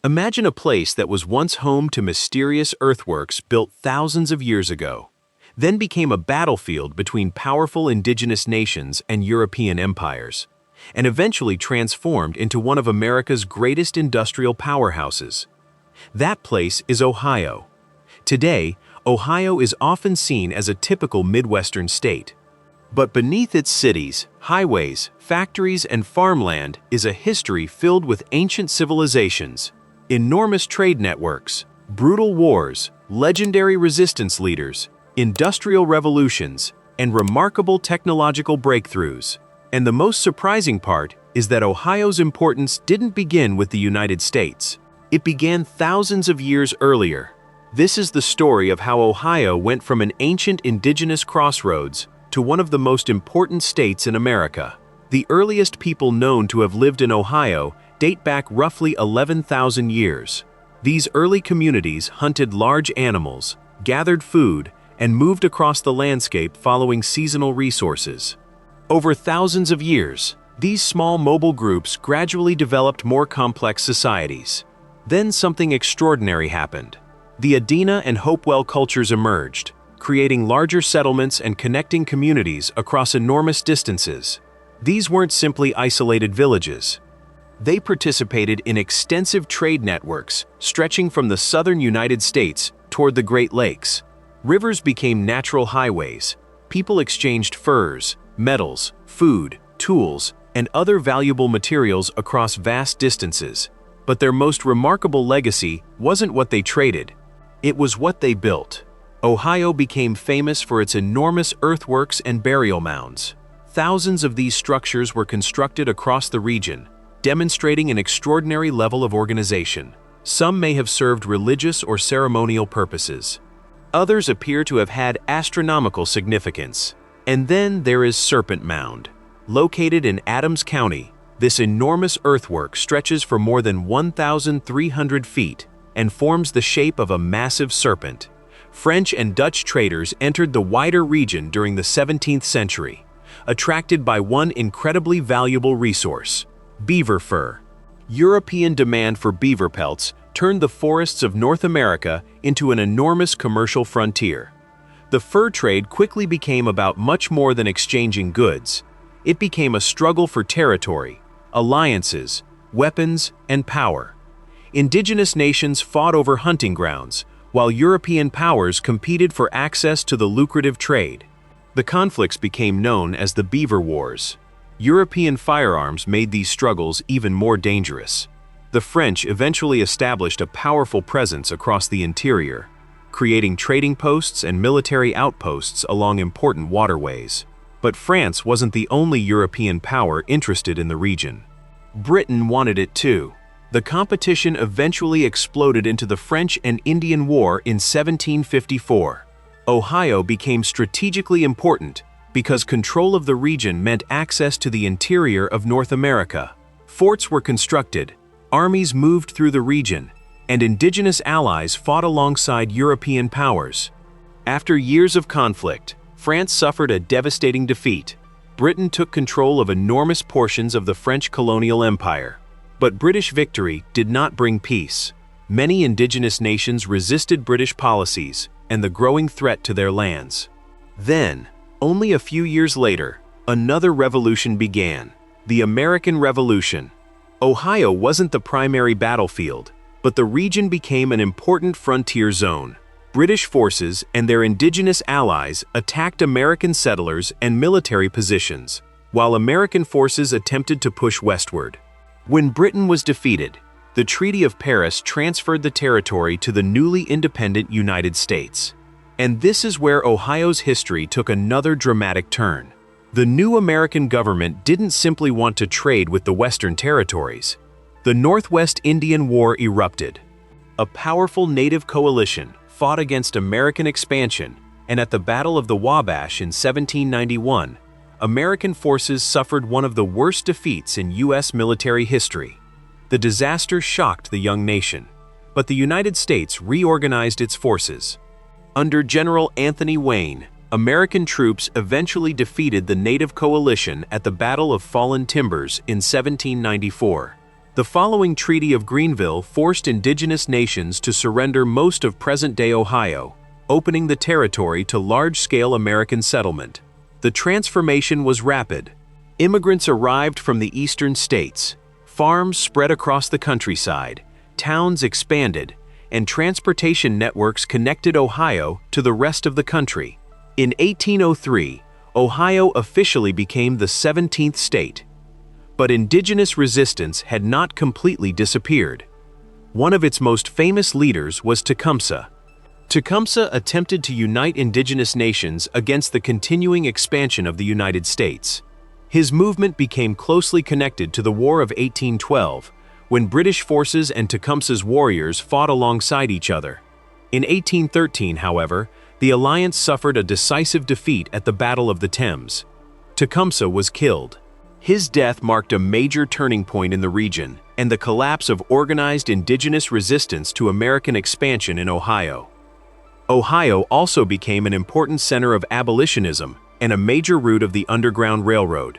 Imagine a place that was once home to mysterious earthworks built thousands of years ago, then became a battlefield between powerful indigenous nations and European empires, and eventually transformed into one of America's greatest industrial powerhouses. That place is Ohio. Today, Ohio is often seen as a typical Midwestern state. But beneath its cities, highways, factories, and farmland is a history filled with ancient civilizations, enormous trade networks, brutal wars, legendary resistance leaders, industrial revolutions, and remarkable technological breakthroughs. And the most surprising part is that Ohio's importance didn't begin with the United States. It began thousands of years earlier. This is the story of how Ohio went from an ancient indigenous crossroads to one of the most important states in America. The earliest people known to have lived in Ohio date back roughly 11,000 years. These early communities hunted large animals, gathered food, and moved across the landscape following seasonal resources. Over thousands of years, these small mobile groups gradually developed more complex societies. Then something extraordinary happened. The Adena and Hopewell cultures emerged, creating larger settlements and connecting communities across enormous distances. These weren't simply isolated villages. They participated in extensive trade networks stretching from the southern United States toward the Great Lakes. Rivers became natural highways. People exchanged furs, metals, food, tools, and other valuable materials across vast distances. But their most remarkable legacy wasn't what they traded. It was what they built. Ohio became famous for its enormous earthworks and burial mounds. Thousands of these structures were constructed across the region, demonstrating an extraordinary level of organization. Some may have served religious or ceremonial purposes. Others appear to have had astronomical significance. And then there is Serpent Mound. Located in Adams County, this enormous earthwork stretches for more than 1,300 feet and forms the shape of a massive serpent. French and Dutch traders entered the wider region during the 17th century, attracted by one incredibly valuable resource: beaver fur. European demand for beaver pelts turned the forests of North America into an enormous commercial frontier. The fur trade quickly became about much more than exchanging goods. It became a struggle for territory, alliances, weapons, and power. Indigenous nations fought over hunting grounds, while European powers competed for access to the lucrative trade. The conflicts became known as the Beaver Wars. European firearms made these struggles even more dangerous. The French eventually established a powerful presence across the interior, creating trading posts and military outposts along important waterways. But France wasn't the only European power interested in the region. Britain wanted it too. The competition eventually exploded into the French and Indian War in 1754. Ohio became strategically important because control of the region meant access to the interior of North America. Forts were constructed, armies moved through the region, and indigenous allies fought alongside European powers. After years of conflict, France suffered a devastating defeat. Britain took control of enormous portions of the French colonial empire. But British victory did not bring peace. Many indigenous nations resisted British policies and the growing threat to their lands. Then, only a few years later, another revolution began: the American Revolution. Ohio wasn't the primary battlefield, but the region became an important frontier zone. British forces and their indigenous allies attacked American settlers and military positions, while American forces attempted to push westward. When Britain was defeated, the Treaty of Paris transferred the territory to the newly independent United States. And this is where Ohio's history took another dramatic turn. The new American government didn't simply want to trade with the Western territories. The Northwest Indian War erupted. A powerful native coalition fought against American expansion, and at the Battle of the Wabash in 1791, American forces suffered one of the worst defeats in U.S. military history. The disaster shocked the young nation, but the United States reorganized its forces. Under General Anthony Wayne, American troops eventually defeated the native coalition at the Battle of Fallen Timbers in 1794. The following Treaty of Greenville forced indigenous nations to surrender most of present-day Ohio, opening the territory to large-scale American settlement. The transformation was rapid. Immigrants arrived from the eastern states, farms spread across the countryside, towns expanded, and transportation networks connected Ohio to the rest of the country. In 1803, Ohio officially became the 17th state. But indigenous resistance had not completely disappeared. One of its most famous leaders was Tecumseh. Tecumseh attempted to unite indigenous nations against the continuing expansion of the United States. His movement became closely connected to the War of 1812, when British forces and Tecumseh's warriors fought alongside each other. In 1813, however, the alliance suffered a decisive defeat at the Battle of the Thames. Tecumseh was killed. His death marked a major turning point in the region and the collapse of organized indigenous resistance to American expansion in Ohio. Ohio also became an important center of abolitionism and a major route of the Underground Railroad.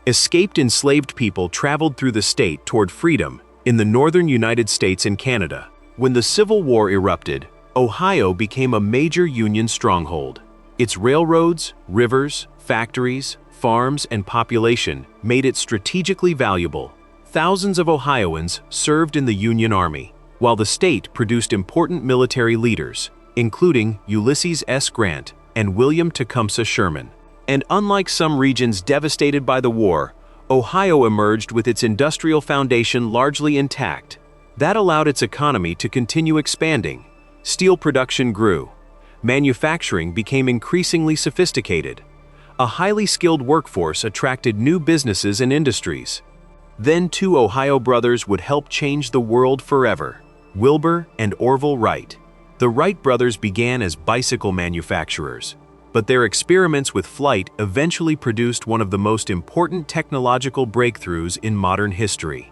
Escaped enslaved people traveled through the state toward freedom in the northern United States and Canada. When the Civil War erupted, Ohio became a major Union stronghold. Its railroads, rivers, factories, farms, and population made it strategically valuable. Thousands of Ohioans served in the Union Army, while the state produced important military leaders, including Ulysses S. Grant and William Tecumseh Sherman. And unlike some regions devastated by the war, Ohio emerged with its industrial foundation largely intact. That allowed its economy to continue expanding. Steel production grew. Manufacturing became increasingly sophisticated. A highly skilled workforce attracted new businesses and industries. Then two Ohio brothers would help change the world forever: Wilbur and Orville Wright. The Wright brothers began as bicycle manufacturers, but their experiments with flight eventually produced one of the most important technological breakthroughs in modern history.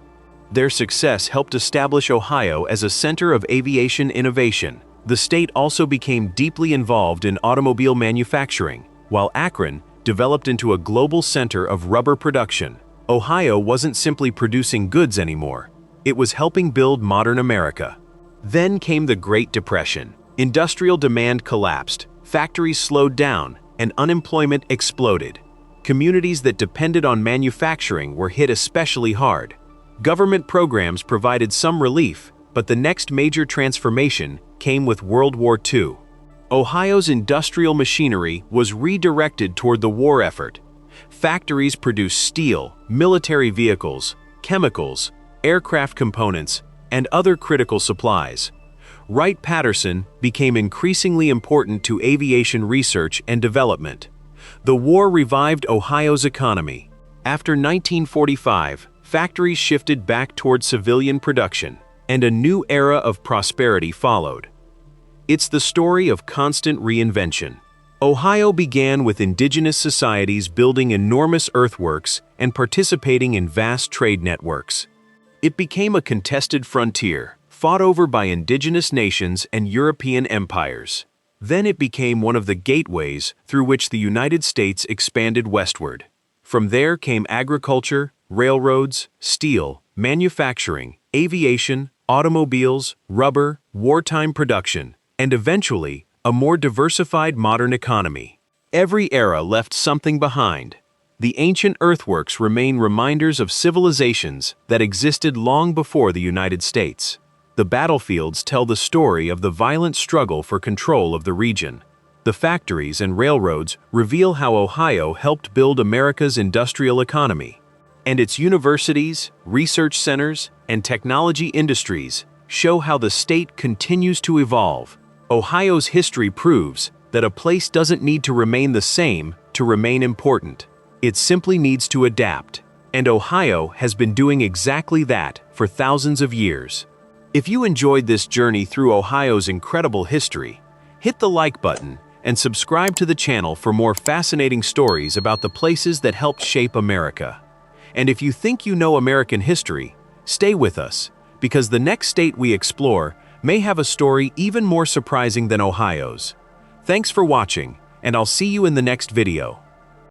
Their success helped establish Ohio as a center of aviation innovation. The state also became deeply involved in automobile manufacturing, while Akron developed into a global center of rubber production. Ohio wasn't simply producing goods anymore. It was helping build modern America. Then came the Great Depression. Industrial demand collapsed, factories slowed down, and unemployment exploded. Communities that depended on manufacturing were hit especially hard. Government programs provided some relief, but the next major transformation came with World War II. Ohio's industrial machinery was redirected toward the war effort. Factories produced steel, military vehicles, chemicals, aircraft components, and other critical supplies. Wright-Patterson became increasingly important to aviation research and development. The war revived Ohio's economy. After 1945, factories shifted back toward civilian production, and a new era of prosperity followed. It's the story of constant reinvention. Ohio began with indigenous societies building enormous earthworks and participating in vast trade networks. It became a contested frontier, fought over by indigenous nations and European empires. Then it became one of the gateways through which the United States expanded westward. From there came agriculture, railroads, steel, manufacturing, aviation, automobiles, rubber, wartime production, and eventually, a more diversified modern economy. Every era left something behind. The ancient earthworks remain reminders of civilizations that existed long before the United States. The battlefields tell the story of the violent struggle for control of the region. The factories and railroads reveal how Ohio helped build America's industrial economy. And its universities, research centers, and technology industries show how the state continues to evolve. Ohio's history proves that a place doesn't need to remain the same to remain important. It simply needs to adapt. And Ohio has been doing exactly that for thousands of years. If you enjoyed this journey through Ohio's incredible history, hit the like button and subscribe to the channel for more fascinating stories about the places that helped shape America. And if you think you know American history, stay with us, because the next state we explore may have a story even more surprising than Ohio's. Thanks for watching, and I'll see you in the next video.